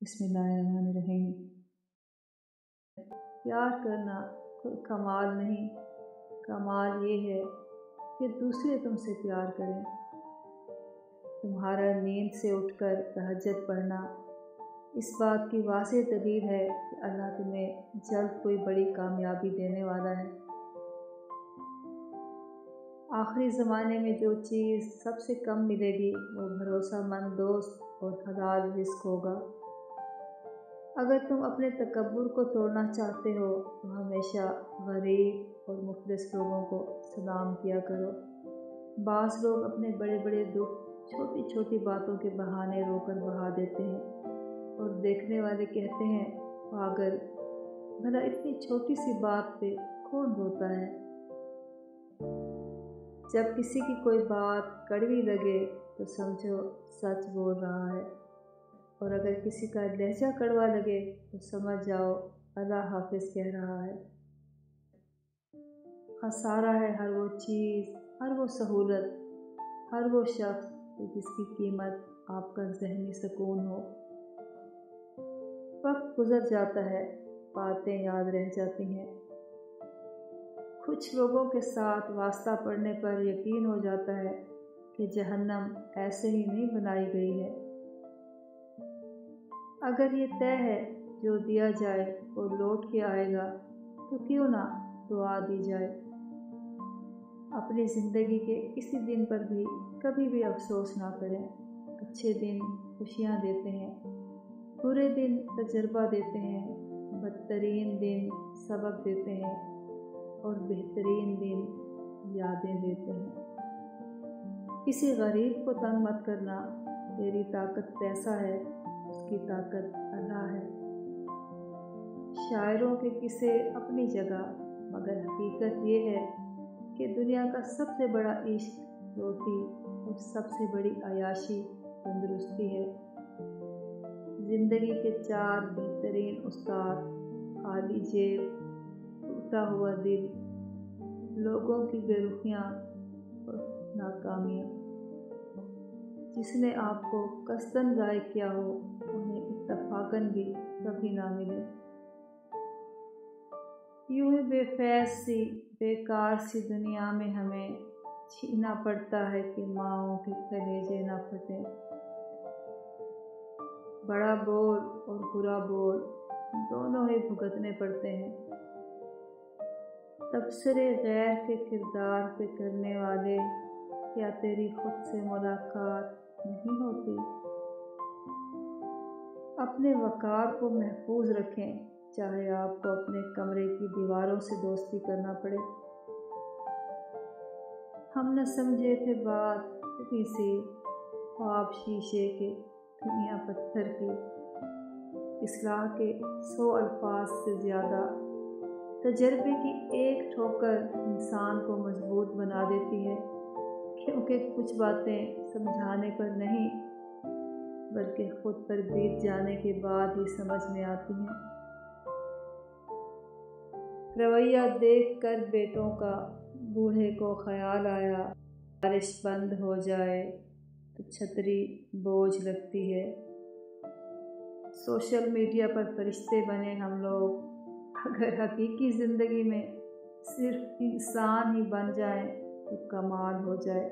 बिस्मिल्लाहिर्रहमानिर्रहीम। प्यार करना कोई कमाल नहीं, कमाल ये है कि दूसरे तुमसे प्यार करें। तुम्हारा नींद से उठकर तहज्जुद पढ़ना इस बात की वाज़ेह दलील है कि अल्लाह तुम्हें जल्द कोई बड़ी कामयाबी देने वाला है। आखिरी ज़माने में जो चीज़ सबसे कम मिलेगी वो भरोसामंद दोस्त और हलाल रिज़्क होगा। अगर तुम अपने तकब्बुर को तोड़ना चाहते हो तो हमेशा गरीब और मुफ़लिस लोगों को सलाम किया करो। बाज़ लोग अपने बड़े बड़े दुख छोटी छोटी बातों के बहाने रोकर बहा देते हैं और देखने वाले कहते हैं, पागल, भला इतनी छोटी सी बात पे कौन रोता है। जब किसी की कोई बात कड़वी लगे तो समझो सच बोल रहा है, और अगर किसी का लहजा कड़वा लगे तो समझ जाओ अल्लाह हाफिज़ कह रहा है। खसारा है हर वो चीज़, हर वो सहूलत, हर वो शख्स जिसकी कीमत आपका ज़हनी सुकून हो। वक्त गुज़र जाता है, बातें याद रह जाती हैं। कुछ लोगों के साथ वास्ता पड़ने पर यकीन हो जाता है कि जहन्नम ऐसे ही नहीं बनाई गई है। अगर ये तय है जो दिया जाए वो लौट के आएगा तो क्यों ना दुआ दी जाए। अपनी ज़िंदगी के किसी दिन पर भी कभी भी अफसोस ना करें। अच्छे दिन खुशियाँ देते हैं, बुरे दिन तजर्बा देते हैं, बदतरीन दिन सबक देते हैं और बेहतरीन दिन यादें देते हैं। किसी गरीब को तंग मत करना, तेरी ताकत पैसा है, उसकी ताकत अल्लाह है। शायरों के किस्से अपनी जगह, मगर हकीकत ये है कि दुनिया का सबसे बड़ा इश्क रोटी और सबसे बड़ी अयाशी तंदुरुस्ती है। ज़िंदगी के 4 बेहतरीन उस्ताद, खाली जेब, टूटा हुआ दिल, लोगों की बेरुखियाँ और नाकामियाँ। जिसने आपको कसदन गायब किया हो उन्हें इत्तफाकन भी कभी ना मिले। यूं ही बेफैज़ सी बेकार सी दुनिया में हमें छीना पड़ता है कि माँओं के कलेजे ना फटें। बड़ा बोल और बुरा बोल दोनों ही भुगतने पड़ते हैं। तबसरे गैर के किरदार पे करने वाले, क्या तेरी खुद से मुलाकात नहीं होती। अपने वक़ार को महफूज रखें, चाहे आपको अपने कमरे की दीवारों से दोस्ती करना पड़े। हम न समझे थे बात इतनी सी, ख्वाब शीशे के, दुनिया पत्थर की। इस्लाह के 100 अल्फाज से ज़्यादा तजर्बे की एक ठोकर इंसान को मजबूत बना देती है, क्योंकि कुछ बातें समझाने पर नहीं बल्कि खुद पर बीत जाने के बाद ही समझ में आती हैं। रवैया देख कर बेटों का बूढ़े को ख्याल आया, बारिश बंद हो जाए तो छतरी बोझ लगती है। सोशल मीडिया पर फरिश्ते बने हम लोग, अगर हकीकी ज़िंदगी में सिर्फ इंसान ही बन जाएं तो कमाल हो जाए।